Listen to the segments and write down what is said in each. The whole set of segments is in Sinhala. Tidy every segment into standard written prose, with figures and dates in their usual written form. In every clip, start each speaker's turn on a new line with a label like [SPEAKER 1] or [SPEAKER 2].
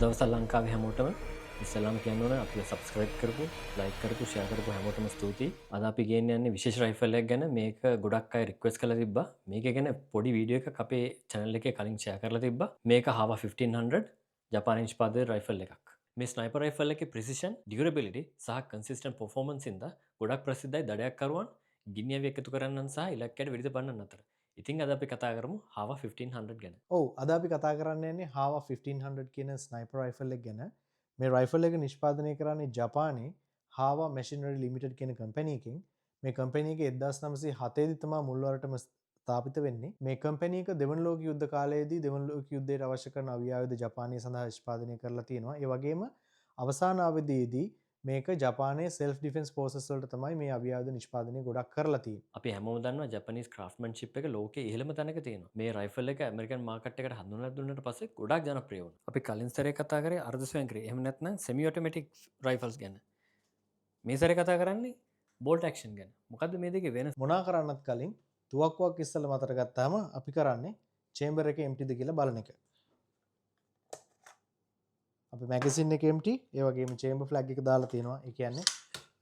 [SPEAKER 1] දවසක් ලංකාවේ හැමෝටම ඉස්සෙල්ලාම කියන්න ඕන අපිව සබ්ස්ක්‍රයිබ් කරපු, ලයික් කරපු, ෂෙයා කරපු හැමෝටම ස්තුතියි. අද අපි ගේන්න යන්නේ විශේෂ රයිෆල් එකක් ගැන. මේක ගොඩක් අය රික්වෙස්ට් කරලා තිබ්බා. මේක ගැන පොඩි වීඩියෝ එකක් අපේ channel එකේ කලින් ෂෙයා කරලා තිබ්බා. මේක HAWA 1500 ජපානයේ නිෂ්පාදිත රයිෆල් එකක්. මේ ස්නයිපර් රයිෆල් එකේ ප්‍රිසිෂන්, ඩියුරබිලිටි සහ කන්සිස්ටන්ට් පර්ෆෝමන්ස් ඉඳලා ගොඩක් ප්‍රසිද්ධයි දඩයක්කරුවන් ගිනි අවි එකතු කරන්නන් සහ ඉලක්කයට වෙඩි තබන්නන් අතර. ඉතින් අද අපි කතා කරමු HAWA 1500 ගැන.
[SPEAKER 2] ඔව් අද අපි කතා කරන්න යන්නේ HAWA 1500 කියන ස්නයිපර් රයිෆල් එක ගැන. මේ රයිෆල් එක නිෂ්පාදනය කරන්නේ ජපානයේ HAWA Machinery Limited කියන කම්පැනි එකකින්. මේ කම්පැනි එක 1907 දී තමයි මුල්වරටම ස්ථාපිත වෙන්නේ. මේ කම්පැනි එක දෙවන ලෝක යුද්ධ කාලයේදී දෙවන ලෝක යුද්ධයට අවශ්‍ය කරන අවි ආයුධ ජපානය සඳහා නිෂ්පාදනය කරලා තියෙනවා. ඒ වගේම අවසාන අවධියේදී මේක ජපානයේ self defense forces වලට තමයි මේ අවි ආයුධ නිෂ්පාදනය ගොඩක් කරලා තියෙන්නේ.
[SPEAKER 1] අපි හැමෝම දන්නවා ජපනීස් ක්‍රාෆ්ට්මන්ෂිප් එක ලෝකයේ ඉහළම තැනක තියෙනවා. මේ රයිෆල් එක ඇමරිකන් මාකට් එකට හඳුන්වලා දුන්නාට පස්සේ ගොඩක් ජනප්‍රිය වුණා. අපි කලින් සැරේ කතා කරේ අර්ධ ස්වයංක්‍රීය. එහෙම නැත්නම් සෙමි ඔටෝමැටික් රයිෆල්ස් ගැන. මේ සැරේ කතා කරන්නේ බෝල්ට් ඇක්ෂන් ගැන. මොකද්ද මේ දෙකේ වෙනස?
[SPEAKER 2] මොනා කරන්නත් කලින් තුවක්කුවක් ඉස්සෙල්ලා මතට ගත්තාම අපි කරන්නේ චේම්බර් එක එම්ටිද කියලා බලන එක. අපි මැගසින් එක එම්ටි, ඒ වගේම චේම්බර් ෆ්ලැග් එක දාලා තියෙනවා. ඒ කියන්නේ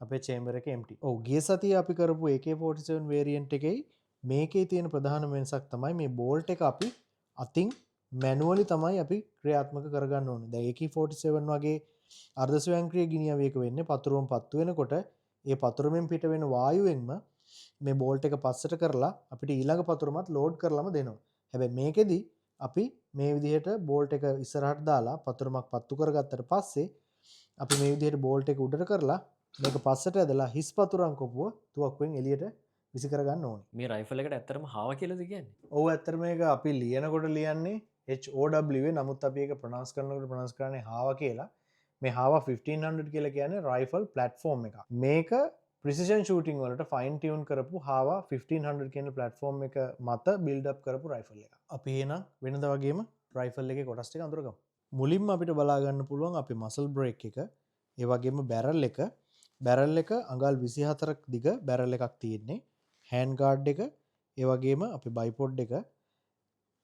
[SPEAKER 2] අපේ චේම්බර් එක එම්ටි. ඔව් ගිය සතියේ අපි කරපු AK47 වේරියන්ට් එකේ මේකේ තියෙන ප්‍රධාන වෙනසක් තමයි මේ බෝල්ට් එක අපි අතින් මැනුවලි තමයි අපි ක්‍රියාත්මක කරගන්න ඕනේ. දැන් AK47 වගේ අර්ධ ස්වයංක්‍රීය ගිනි අවයක වෙන්නේ පතුරුවම පත්තු වෙනකොට ඒ පතුරුමෙන් පිට වෙන වායුවෙන්ම මේ බෝල්ට් එක පස්සට කරලා අපිට ඊළඟ පතුරුමත් ලෝඩ් කරලම දෙනවා. හැබැයි මේකෙදි අපි මේ විදිහට බෝල්ට් එක ඉස්සරහට දාලා පතුරුමක් පත්තු කරගත්තට පස්සේ අපි මේ විදිහට බෝල්ට් එක උඩට කරලා මේක පස්සට ඇදලා හිස් පතුරන් කොපුව තුවක්කුවෙන් එළියට විසි කරගන්න ඕනේ.
[SPEAKER 1] මේ රයිෆල් එකට ඇත්තටම HAWA කියලාද කියන්නේ?
[SPEAKER 2] ඔව් ඇත්තටම මේක අපි ලියනකොට ලියන්නේ HOW නමුත් අපි ඒක ප්‍රොනවුන්ස් කරනකොට ප්‍රොනවුන්ස් කරන්නේ HAWA කියලා. මේ HAWA 1500 කියලා කියන්නේ රයිෆල් ප්ලැට්ෆෝම් එකක්. මේක ප්‍රිසිෂන් ෂූටින් වලට ෆයින් ටියුන් කරපු HAWA 1500 කියන ප්ලැට්ෆෝම් එක මත බිල්ඩ් අප් කරපු රයිෆල් එකක්. අපි එහෙනම් වෙනද වගේම රයිෆල් එකේ කොටස් ටික අඳුරගමු. මුලින්ම අපිට බලා ගන්න පුළුවන් අපේ මසල් බ්‍රේක් එක, ඒ වගේම බැරල් එක. බැරල් එක අඟල් 24ක් දිග බැරල් එකක් තියෙන්නේ. හෑන්ඩ් ගාඩ් එක, ඒ වගේම අපේ බයිපොඩ් එක.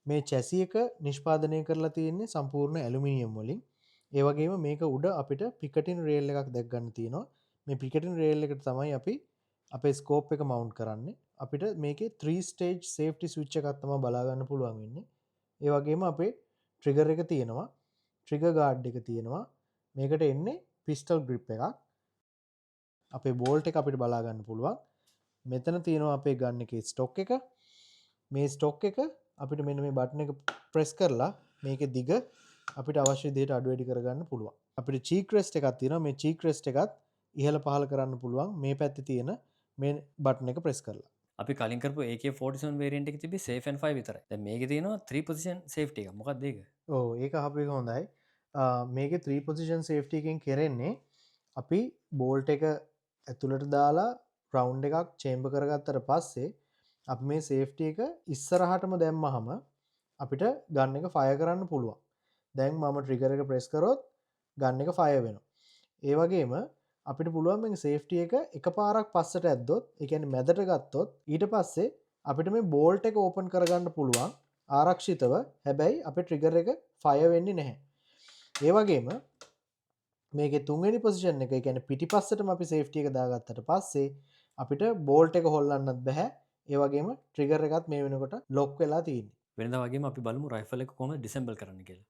[SPEAKER 2] මේ චැසි එක නිෂ්පාදනය කරලා තියෙන්නේ සම්පූර්ණ ඇලුමිනියම් වලින්. ඒ වගේම මේක උඩ අපිට පිකටින් රේල් එකක් දැක් ගන්න තියෙනවා. මේ පිකටින් රේල් එකට තමයි අපි අපේ ස්කෝප් එක මවුන්ට් කරන්නේ. අපිට මේකේ 3 ස්ටේජ් සේෆ්ටි ස්විච් එකක් තමයි බලා ගන්න පුළුවන් වෙන්නේ. ඒ වගේම අපේ ට්‍රිගර් එක තියෙනවා. ට්‍රිගර් ගාඩ් එක තියෙනවා. මේකට එන්නේ පිස්ටල් ග්‍රිප් එකක්. අපේ බෝල්ට් එක අපිට බලා ගන්න පුළුවන්. මෙතන තියෙනවා අපේ ගන් එකේ ස්ටොක් එක. මේ ස්ටොක් එක අපිට මෙන්න මේ බටන් එක ප්‍රෙස් කරලා මේකේ දිග අපිට අවශ්‍ය විදිහට අඩු වැඩි කරගන්න පුළුවන්. අපිට චීක් රෙස්ට් එකක් තියෙනවා. මේ චීක් රෙස්ට් එකත් ඉහළ පහළ කරන්න පුළුවන් මේ පැත්තේ තියෙන මේ බටන් එක ප්‍රෙස් කරලා.
[SPEAKER 1] අපි කලින් කරපු AK47 වේරියන්ට් එකේ තිබි safe and fire විතරයි. දැන් මේකේ තියෙනවා 3 position safety එක. මොකක්ද ඒක?
[SPEAKER 2] ඔව් ඒක අහපු එක හොඳයි. මේකේ 3 position safety එකෙන් කරන්නේ අපි බෝල්ට් එක ඇතුළට දාලා රවුන්ඩ් එකක් චේම්බර් කරගත්තට පස්සේ අපි මේ සේෆ්ටි එක ඉස්සරහටම දැම්මහම අපිට ගන් එක ෆයර් කරන්න පුළුවන්. දැන් මම ට්‍රිගර් එක ප්‍රෙස් කරොත් ගන් එක ෆයර් වෙනවා. ඒ වගේම අපිට පුළුවන් මේ සේෆ්ටි එක එකපාරක් පස්සට ඇද්දොත්, ඒ කියන්නේ මැදට ගත්තොත් ඊට පස්සේ අපිට මේ බෝල්ට් එක ඕපන් කරගන්න පුළුවන් ආරක්ෂිතව. හැබැයි අපේ ට්‍රිගර් එක ෆයර් වෙන්නේ නැහැ. ඒ වගේම මේකේ තුන්වෙනි පොසිෂන් එක, ඒ කියන්නේ පිටිපස්සටම අපි සේෆ්ටි එක දාගත්තට පස්සේ අපිට බෝල්ට් එක හොල්ලන්නත් බෑ. ඒ වගේම ට්‍රිගර් එකත් මේ වෙනකොට ලොක් වෙලා තියෙන්නේ.
[SPEAKER 1] වෙනදා වගේම අපි බලමු රයිෆල් එක කොහොමද ඩිසෙම්බල් කරන්න කියලා.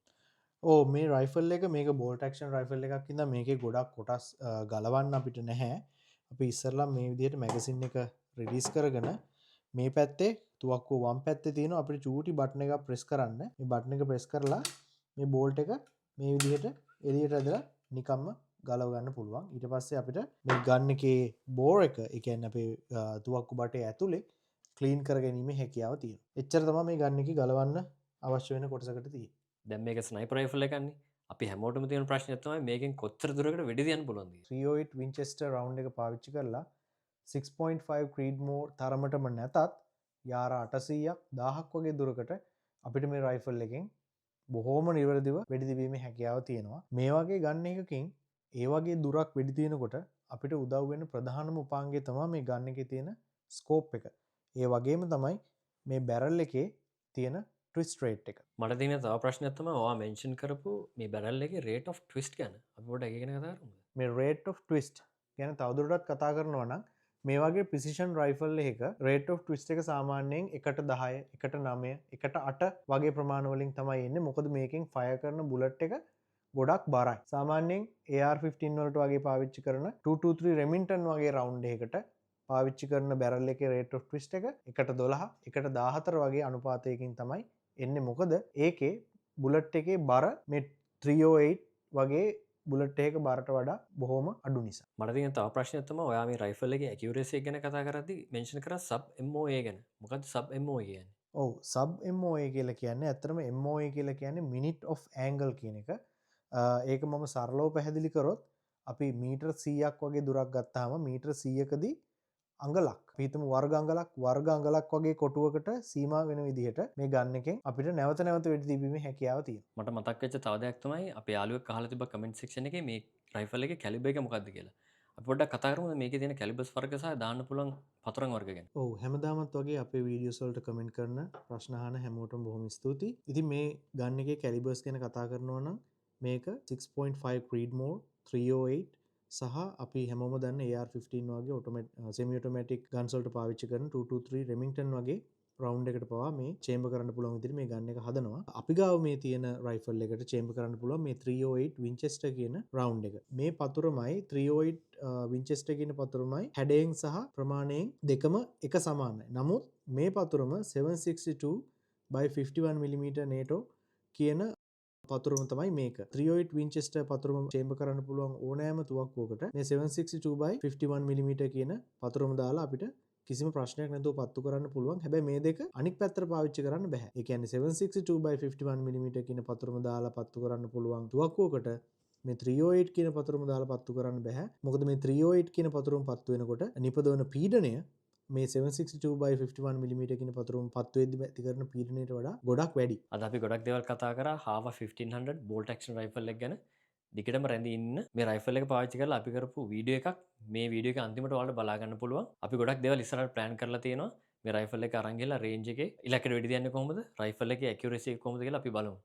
[SPEAKER 2] ඕ මේ රයිෆල් එක මේක බෝල්ට් ඇක්ෂන් රයිෆල් එකක් ඉඳන් මේකේ ගොඩක් කොටස් ගලවන්න අපිට නැහැ. අපි ඉස්සරලා මේ විදිහට මැගසින් එක රිලීස් කරගෙන මේ පැත්තේ තුවක්කුව වම් පැත්තේ තියෙනවා අපිට චූටි බටන් එකක් ප්‍රෙස් කරන්න. මේ බටන් එක ප්‍රෙස් කරලා මේ බෝල්ට් එක මේ විදිහට එළියට ඇදලා නිකම්ම ගලව ගන්න පුළුවන්. ඊට පස්සේ අපිට මේ ගන් එකේ බෝර් එක, ඒ කියන්නේ අපේ තුවක්කු බටේ ඇතුලේ ක්ලීන් කරගැනීමේ හැකියාව තියෙනවා. එච්චර තමයි මේ ගන් එකේ ගලවන්න අවශ්‍ය වෙන කොටසකට තියෙන්නේ.
[SPEAKER 1] දැන් මේක ස්නයිපර් රයිෆල් එකක්නේ. අපි හැමෝටම තියෙන ප්‍රශ්නය තමයි මේකෙන් කොච්චර දුරකට වෙඩි තියන්න පුළුවන්ද කියලා.
[SPEAKER 2] 308 වින්චෙස්ටර් රවුන්ඩ් එක පාවිච්චි කරලා 6.5 ක්‍රීඩ්මෝර් තරමටම නැතත් යාර 800ක් 1000ක් වගේ දුරකට අපිට මේ රයිෆල් එකෙන් බොහෝම නිවැරදිව වෙඩි තිබීමේ හැකියාව තියෙනවා. මේ වගේ ගන්න එකකින් ඒ වගේ දුරක් වෙඩි තියනකොට අපිට උදව් වෙන ප්‍රධානම උපාංගය තමයි මේ ගන්න එකේ තියෙන ස්කෝප් එක. ඒ වගේම තමයි මේ බැරල් එකේ තියෙන ට්‍රිස්ට් රේට් එක.
[SPEAKER 1] මට තින තව ප්‍රශ්නත්තම වා මෙන්ෂන් කරපු මේ බැරල්ල එක රේට of ටවිස්ට ගැන අපට එකගෙන කතාරම
[SPEAKER 2] මේ රේට් of ට්විස්ට් ගැන තවදුරටත් කතා කරනවා නම් මේ වගේ ප්‍රසිෂන් රයිෆල් එක රේට of ටවිස්ට එක සාමාන්‍යයෙන් 1/10 1/9 1/8 වගේ ප්‍රමාණවලින් තමයි එන්නේ. මොකද මේකෙන් ෆයර් කරන බුලට් එක ගොඩක් බරයි. සාමාන්‍යයෙන් AR-15 වලට වගේ පාවිච්චි කරන 223 Remington වගේ රවුන්ඩ් එකකට පාවිච්චි කරන බැරල් එකේ රේට් of ට්විස්ට් එක 1/12 1/14 වගේ අනුපාතයකින් තමයි එන්නේ. මොකද ඒකේ බුලට් එකේ බර මේ 308 වගේ බුලට් එක බරට වඩා බොහොම අඩු නිසා.
[SPEAKER 1] මට තින තව ප්‍රශ්නත්තම ඔයා මේ රයිෆල්ලගේ ඇකිවරේසිය ගැන කතා කරදි මෙන්ෂන් කර සබ් MOA ගැන මොකද සබ් MOA ගැන
[SPEAKER 2] ඔව් සබ් MOA කියලා කියන්නේ ඇත්තටම MOA කියලා කියන්නේ මිනිට් of angle කියන එක. ඒක මම සරලව පැහැදිලි කරොත් අපි මීටර් 100ක් වගේ දුරක් ගත්තාම මීටර් 100කදී අඟලක් පිතම වර්ග අඟලක් වගේ කොටුවකට සීමා වෙන විදිහට මේ ගන්න එකෙන් අපිට නැවත නැවත වෙඩි තිබීමේ හැකියාව තියෙනවා.
[SPEAKER 1] මට මතක් වෙච්ච තව දෙයක් තමයි අපේ යාළුවෙක් අහලා තිබ්බ කමෙන්ට් සෙක්ෂන් එකේ මේ රයිෆල් එකේ කැලිබර් එක මොකක්ද කියලා. අපි පොඩ්ඩක් කතා කරමු මේකේ තියෙන කැලිබර්ස් වර්ග සහ දාන්න පුළුවන් පතරම් වර්ග ගැන.
[SPEAKER 2] ඔව් හැමදාමත් වගේ අපේ වීඩියෝස් වලට කමෙන්ට් කරන ප්‍රශ්න අහන හැමෝටම බොහොම ස්තුතියි. ඉතින් මේ ගන්න එකේ කැලිබර්ස් ගැන කතා කරනවා නම් මේක 6.5 Creedmoor 308 සහ අපි හැමෝම දන්න AR-15 වගේ semi automatic guns වලට පාවිච්චි කරන 223 Remington වගේ රවුන්ඩ් එකට පවා මේ චේම්බර් කරන්න පුළුවන් විදිහට මේ ගන් එක හදනවා. අපි ගාව මේ තියෙන රයිෆල් එකට චේම්බර් කරන්න පුළුවන් මේ 308 Winchester කියන රවුන්ඩ් එක. මේ පතුරමයි 308 Winchester කියන පතුරමයි හැඩයෙන් සහ ප්‍රමාණයෙන් දෙකම එක සමානයි. නමුත් මේ පතුරම 762 by 51 mm NATO කියන පතුරම තමයි මේක. 308 Winchester පතුරම චේම්බර් කරන්න පුළුවන් ඕනෑම තුවක්කුවකට මේ 762 by 51 mm කියන පතුරම දාලා අපිට කිසිම ප්‍රශ්නයක් නැතුව පත්තු කරන්න පුළුවන්. හැබැයි මේ දෙක අනික් පැත්තට පාවිච්චි කරන්න බෑ. ඒ කියන්නේ 762 by 51 mm කියන පතුරම දාලා පත්තු කරන්න පුළුවන් තුවක්කුවකට මේ 308 කියන පතුරම දාලා පත්තු කරන්න බෑ. මොකද මේ 308 කියන පතුරම පත්තු වෙනකොට නිපදවන පීඩනය මේ 762 by 51 mm කියන පතුරම පත්තු වෙද්දි ඇති කරන පීඩනයට වඩා ගොඩක් වැඩි.
[SPEAKER 1] අද අපි ගොඩක් දේවල් කතා කරා HAVA 1500 bolt action rifle එක ගැන. දිගටම රැඳී ඉන්න මේ රයිෆල් එක පාවිච්චි කරලා අපි කරපු වීඩියෝ එකක් මේ වීඩියෝ එක අන්තිමට ඔයාලට බලා ගන්න පුළුවන්. අපි ගොඩක් දේවල් ඉස්සරහට plan කරලා තියෙනවා. මේ රයිෆල් එක අරන් ගිහලා රේන්ජ් එකේ ඉලක්කයට වෙඩි තියන්නේ කොහොමද? රයිෆල් එකේ accuracy එක කොහොමද කියලා අපි බලමු.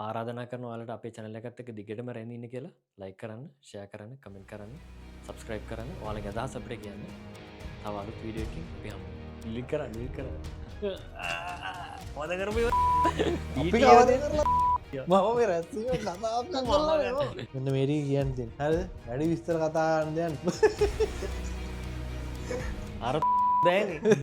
[SPEAKER 1] ආරාධනා කරන ඔයාලට අපේ channel එකත් එක්ක දිගටම රැඳී ඉන්න කියලා like කරන්න, share කරන්න, comment කරන්න, subscribe කරන්න. ඔයාලගේ අදහස් අපිට කියන්න. තව අලුත් වීඩියෝ එකකින් අපි හමු. link කරන්න. මොකද කරමු?
[SPEAKER 2] අපි කවදේ කරලා මම මේ රැස්වීම කතාවක් කරලා මෙන්න මේටි කියන්න තියෙන. හරිද? වැඩි විස්තර කතා කරන්න දෙන්න.
[SPEAKER 1] අර දැනේ